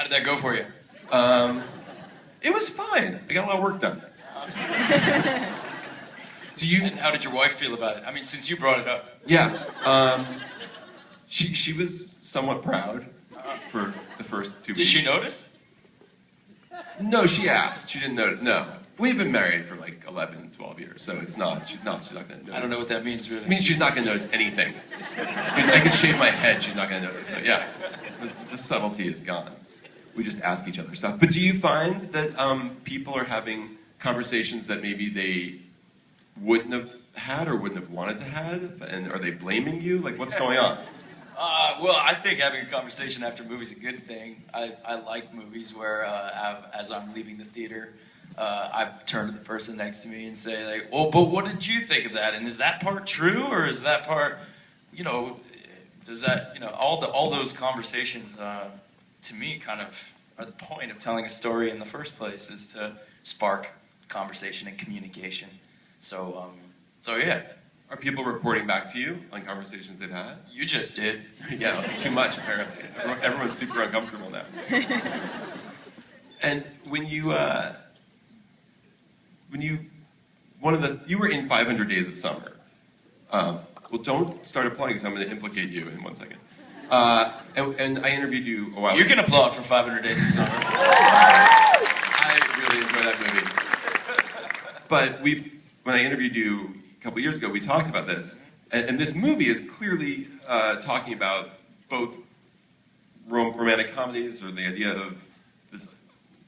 did that go for you? It was fine. I got a lot of work done. And how did your wife feel about it? I mean, since you brought it up. Yeah. She was somewhat proud for the first 2 weeks. Did she notice? No, she asked. She didn't notice. No. We've been married for like 11, 12 years, so she's not going to notice. I don't know what that means, really. It means she's not going to notice anything. I can shave my head, she's not going to notice. So yeah, the subtlety is gone. We just ask each other stuff. But do you find that people are having conversations that maybe they wouldn't have had or wouldn't have wanted to have? And are they blaming you? Like, what's going on? Well, I think having a conversation after a movie is a good thing. I like movies where, as I'm leaving the theater, I turn to the person next to me and say, like, well, but what did you think of that? And is that part true, or is that part, does that, all those conversations, to me, kind of are the point of telling a story in the first place, is to spark conversation and communication. So yeah. Are people reporting back to you on conversations they've had? You just did. Yeah, too much, apparently. Everyone's super uncomfortable now. And you were in 500 Days of Summer. Well, don't start applauding because I'm going to implicate you in 1 second. And I interviewed you a while ago. You can applaud for 500 Days of Summer. I really enjoy that movie. But when I interviewed you a couple years ago, we talked about this. And this movie is clearly talking about both romantic comedies, or the idea of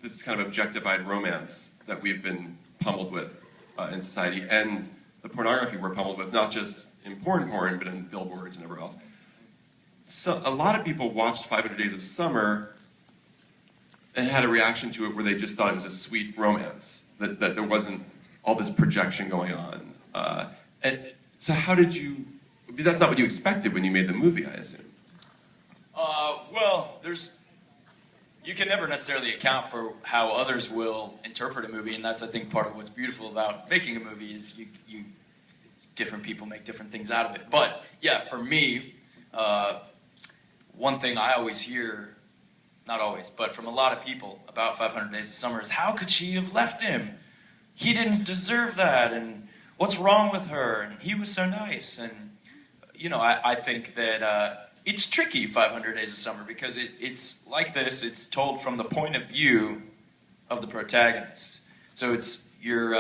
this kind of objectified romance that we've been pummeled with in society, and the pornography we're pummeled with, not just in porn, but in billboards and everywhere else. So a lot of people watched 500 Days of Summer and had a reaction to it where they just thought it was a sweet romance, that there wasn't all this projection going on. And so how did you, that's not what you expected when you made the movie, I assume. Well, you can never necessarily account for how others will interpret a movie, and that's, I think, part of what's beautiful about making a movie is different people make different things out of it. But yeah, for me, one thing I always hear, not always, but from a lot of people about 500 Days of Summer is, how could she have left him? He didn't deserve that, and what's wrong with her? And he was so nice. And, I think that it's tricky, 500 Days of Summer, because it's like this. It's told from the point of view of the protagonist. So you're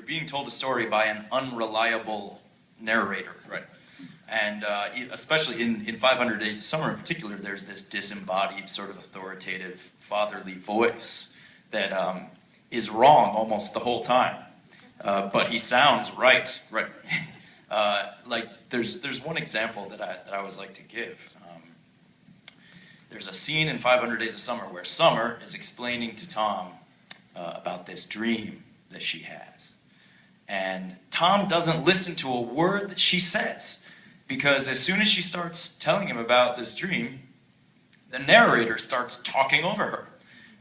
being told a story by an unreliable narrator. Right. And especially in 500 Days of Summer in particular, there's this disembodied, sort of authoritative, fatherly voice that is wrong almost the whole time. But he sounds right. Right. Like there's one example that I always like to give. There's a scene in 500 Days of Summer where Summer is explaining to Tom about this dream that she has. And Tom doesn't listen to a word that she says, because as soon as she starts telling him about this dream, the narrator starts talking over her.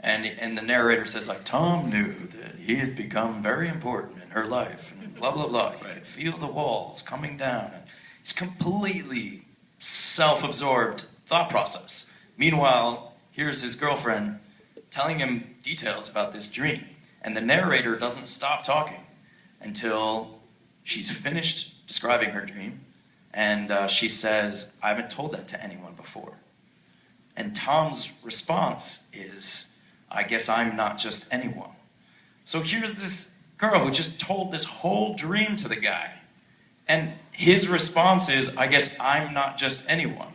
And the narrator says, like, Tom knew that he had become very important in her life, and blah, blah, blah. He could feel the walls coming down. It's completely self-absorbed thought process. Meanwhile, here's his girlfriend telling him details about this dream. And the narrator doesn't stop talking until she's finished describing her dream. And she says, I haven't told that to anyone before. And Tom's response is, I guess I'm not just anyone. So here's this girl who just told this whole dream to the guy. And his response is, I guess I'm not just anyone.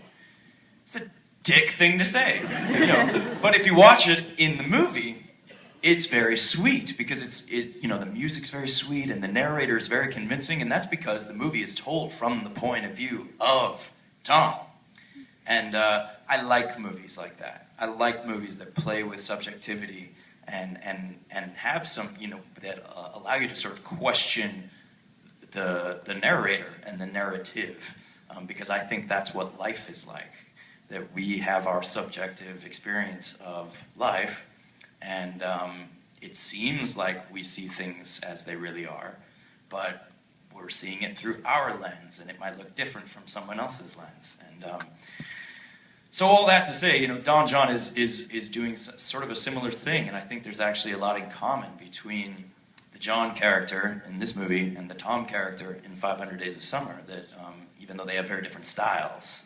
It's a dick thing to say, But if you watch it in the movie, it's very sweet, because the music's very sweet and the narrator is very convincing, and that's because the movie is told from the point of view of Tom. And I like movies like that. I like movies that play with subjectivity and have some, that allow you to sort of question the narrator and the narrative, because I think that's what life is like, that we have our subjective experience of life, and it seems like we see things as they really are, but we're seeing it through our lens, and it might look different from someone else's lens. And So all that to say, Don John is doing sort of a similar thing, and I think there's actually a lot in common between the John character in this movie and the Tom character in 500 Days of Summer. That even though they have very different styles,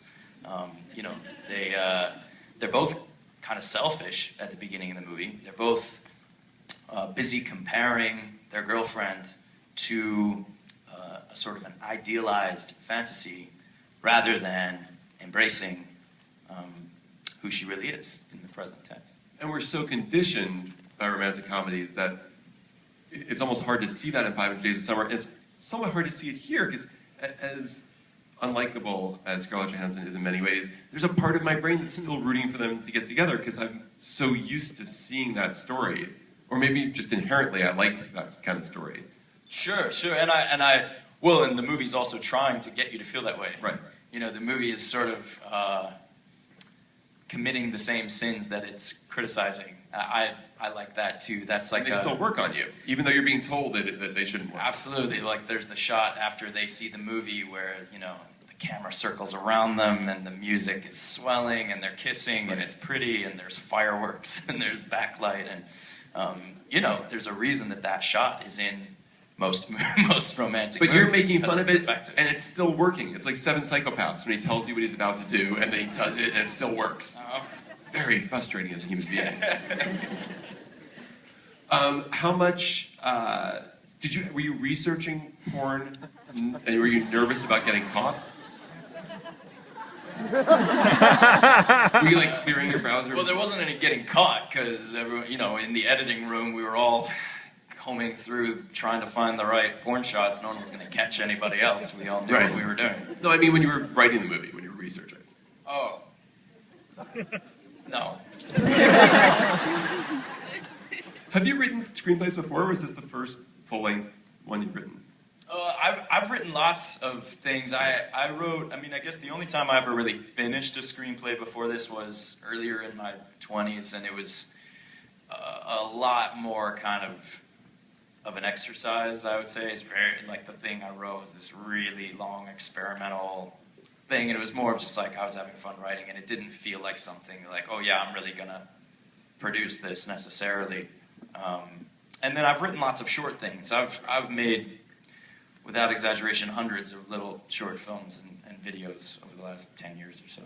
they're both kind of selfish at the beginning of the movie. They're both busy comparing their girlfriend to a sort of an idealized fantasy rather than embracing who she really is in the present tense. And we're so conditioned by romantic comedies that it's almost hard to see that in 500 Days of Summer. And it's somewhat hard to see it here, because as unlikable as Scarlett Johansson is in many ways, there's a part of my brain that's still rooting for them to get together, because I'm so used to seeing that story. Or maybe just inherently I like that kind of story. Sure. And the movie's also trying to get you to feel that way. Right. The movie is sort of committing the same sins that it's criticizing. I like that too. That's like and they still work on you, even though you're being told that they shouldn't work. Absolutely. Like there's the shot after they see the movie where the camera circles around them and the music is swelling and they're kissing and it's pretty and there's fireworks and there's backlight and there's a reason that shot is in most romantic But movies, you're making fun of it, effective. and it's still working. It's like Seven Psychopaths when he tells you what he's about to do, and then he does it, and it still works. Very frustrating as a human being. How much were you researching porn, and were you nervous about getting caught? Were you like clearing your browser? Well, there wasn't any getting caught because everyone, in the editing room, we were all combing through trying to find the right porn shots. No one was going to catch anybody else. We all knew what we were doing. No, I mean when you were writing the movie, when you were researching. Oh. No. Have you written screenplays before, or was this the first full-length one you've written? I've written lots of things. I wrote, I guess the only time I ever really finished a screenplay before this was earlier in my 20s, and it was a lot more kind of an exercise, I would say. It's very, like the thing I wrote was this really long experimental thing, and it was more of just like I was having fun writing, and it didn't feel like something like, oh yeah, I'm really gonna produce this necessarily. And then I've written lots of short things. I've made, without exaggeration, hundreds of little short films and videos over the last 10 years or so.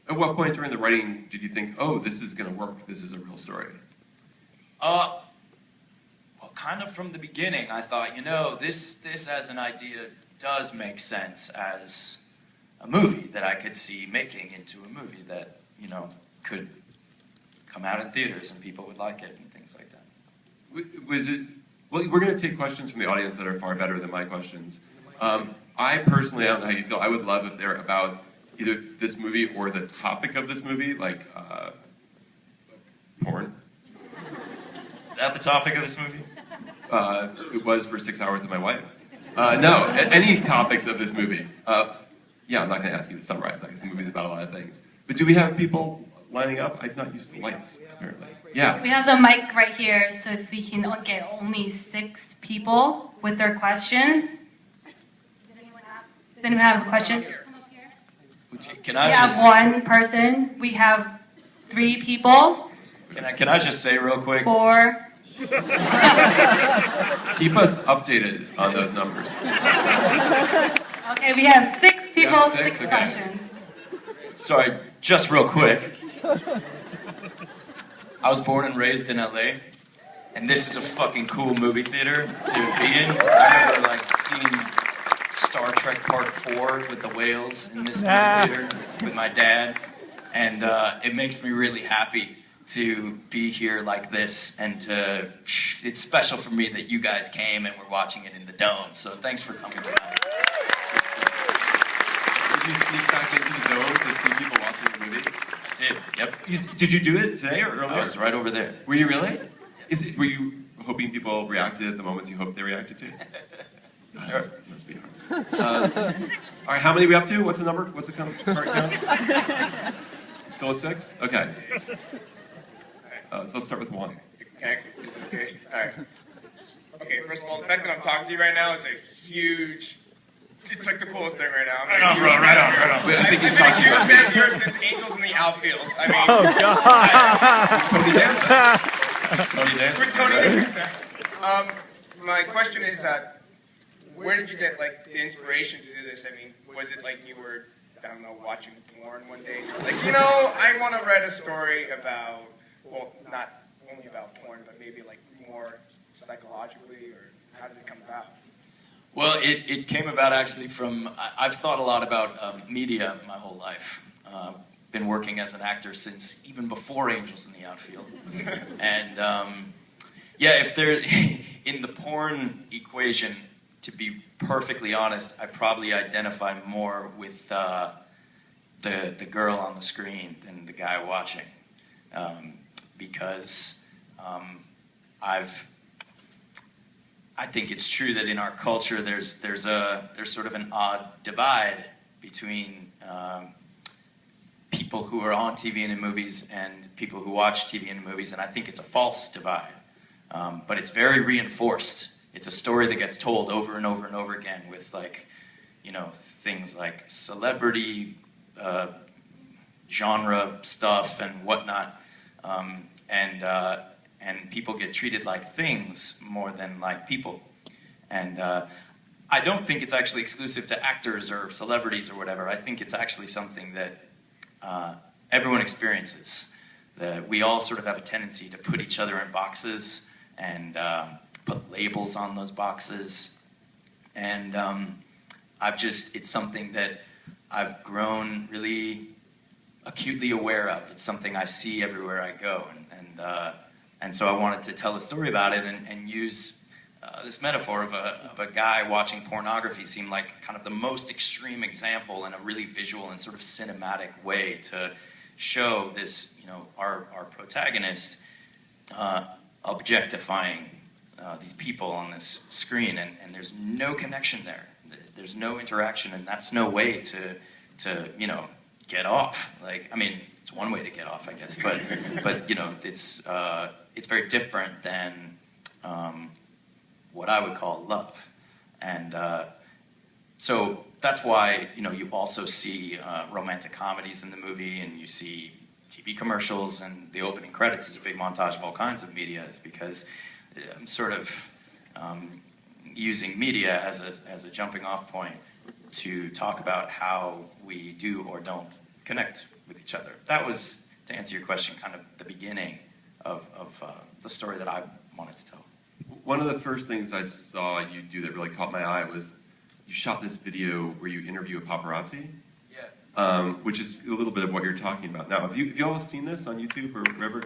At what point during the writing did you think, oh, this is gonna work, this is a real story? Well, kind of from the beginning, I thought, this as an idea does make sense as a movie that I could see making into a movie that, could come out in theaters and people would like it and things like that. Was it, well, we're going to take questions from the audience that are far better than my questions. I personally, I don't know how you feel, I would love if they're about either this movie or the topic of this movie, like porn. Is that the topic of this movie? It was for 6 hours with my wife. No, any topics of this movie. Yeah, I'm not going to ask you to summarize that because the movie's about a lot of things. But do we have people lining up? I'm not used to lights, apparently. Yeah. We have the mic right here, so if we can get only 6 people with their questions. Does anyone have a question? Can I we have 1 person. We have 3 people. Can I just say real quick? 4. Keep us updated on those numbers. Okay, we have 6 people, 6 okay. questions. Sorry, just real quick. I was born and raised in LA, and this is a fucking cool movie theater to be in. I remember seeing Star Trek Part 4 with the whales in this movie theater with my dad, and it makes me really happy to be here like this, and it's special for me that you guys came and we're watching it in the Dome, so thanks for coming tonight. Did you sneak back into the Dome to see people watching the movie? I did, yep. Did you do it today or earlier? I was right over there. Were you really? Were you hoping people reacted at the moments you hoped they reacted to? Sure. Let's be hard. All right, how many are we up to? What's the number? What's the current count? Still at 6? Okay. So let's start with 1. Is it okay? All right. Okay, first of all, the fact that I'm talking to you right now is a huge It's like the coolest thing right now. Right on, bro. Right on. Wait, I think he's I've been a talking huge about fan of yours since Angels in the Outfield. I mean, Oh God. Tony Danza. Tony Danza. with Tony Danza. My question is, where did you get like the inspiration to do this? I mean, was it like you were, I don't know, watching porn one day? Like, you know, I want to write a story about, well, not only about porn, but maybe like more psychologically, or how did it come about? Well, it came about actually from, I've thought a lot about media my whole life. Been working as an actor since even before Angels in the Outfield. And yeah, if there, in the porn equation, to be perfectly honest, I probably identify more with the girl on the screen than the guy watching. Because I think it's true that in our culture there's sort of an odd divide between people who are on TV and in movies and people who watch TV and movies, and I think it's a false divide. But it's very reinforced. It's a story that gets told over and over and over again with, like, you know, things like celebrity genre stuff and whatnot, and people get treated like things more than like people. And I don't think it's actually exclusive to actors or celebrities or whatever. I think it's actually something that everyone experiences. That we all sort of have a tendency to put each other in boxes and put labels on those boxes. And it's something that I've grown really acutely aware of. It's something I see everywhere I go. And so I wanted to tell a story about it and use this metaphor of a guy watching pornography seemed like kind of the most extreme example in a really visual and sort of cinematic way to show this, you know, our protagonist objectifying these people on this screen, and there's no connection there. There's no interaction, and that's no way to you know, get off. Like, I mean, it's one way to get off, I guess, but you know, it's very different than what I would call love. And so that's why, you know, you also see romantic comedies in the movie, and you see TV commercials, and the opening credits is a big montage of all kinds of media, is because I'm sort of using media as a jumping off point to talk about how we do or don't connect with each other. That was, to answer your question, kind of the beginning of the story that I wanted to tell. One of the first things I saw you do that really caught my eye was you shot this video where you interview a paparazzi. Yeah. Which is a little bit of what you're talking about. Now, have you all seen this on YouTube or wherever?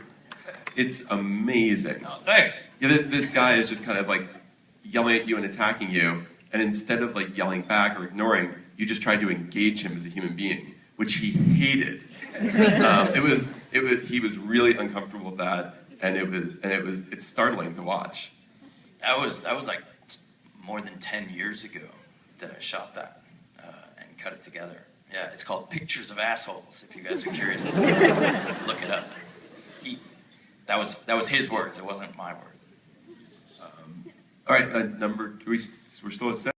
It's amazing. Oh, thanks. Yeah, this guy is just kind of like yelling at you and attacking you, and instead of like yelling back or ignoring, you just tried to engage him as a human being, which he hated. He was really uncomfortable with that, and it's startling to watch. That was like more than 10 years ago that I shot that and cut it together. Yeah, it's called Pictures of Assholes, if you guys are curious to look it up. That was his words, it wasn't my words. All right, we're still at 7.